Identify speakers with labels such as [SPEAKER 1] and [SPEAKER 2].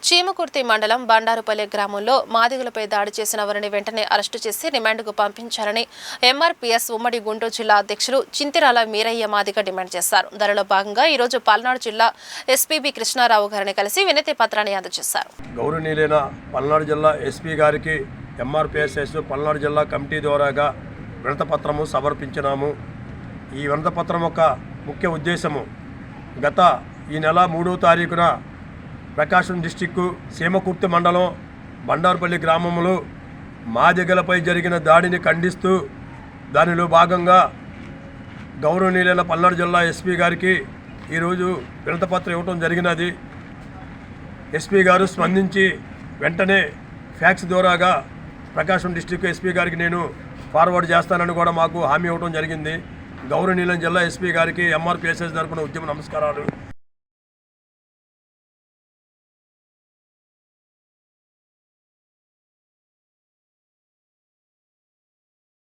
[SPEAKER 1] చీమకుర్తి మండలం బండారుపల్లి గ్రామంలో మాదిగలపై దాడి చేసిన వారిని వెంటనే అరెస్టు చేసి రిమాండ్కు పంపించాలని ఎంఆర్పీఎస్ ఉమ్మడి గుంటూరు జిల్లా అధ్యక్షులు చింతిరాల మీరయ్య మాదిగ డిమాండ్ చేశారు. దానిలో భాగంగా ఈ రోజు పల్నాడు జిల్లా ఎస్పీబీ కృష్ణారావు గారిని కలిసి వినతి పత్రాన్ని అందజేశారు.
[SPEAKER 2] గౌరవనీయులైన పల్నాడు జిల్లా ఎస్పీ గారికి ఎంఆర్పీఎస్ పల్నాడు జిల్లా కమిటీ ద్వారాగా వినతిపత్రము సమర్పించినాము. ఈ వినతిపత్రం యొక్క ముఖ్య ఉద్దేశము ఈ నెల 3వ తారీఖున ప్రకాశం డిస్టిక్కు చీమకుర్తి మండలం బండారుపల్లి గ్రామంలో మాదిగలపై జరిగిన దాడిని ఖండిస్తూ దానిలో భాగంగా గౌరవనీయులైన పల్నాడు జిల్లా ఎస్పీ గారికి ఈరోజు వినతిపత్రం ఇవ్వడం జరిగినది. ఎస్పీ గారు స్పందించి వెంటనే ఫ్యాక్స్ ద్వారాగా ప్రకాశం డిస్టిక్ ఎస్పీ గారికి నేను ఫార్వర్డ్ చేస్తానని కూడా మాకు హామీ ఇవ్వడం జరిగింది. గౌరవనీయులైన జిల్లా ఎస్పీ గారికి ఎంఆర్పీఎస్ తరపున ఉద్యమ నమస్కారాలు.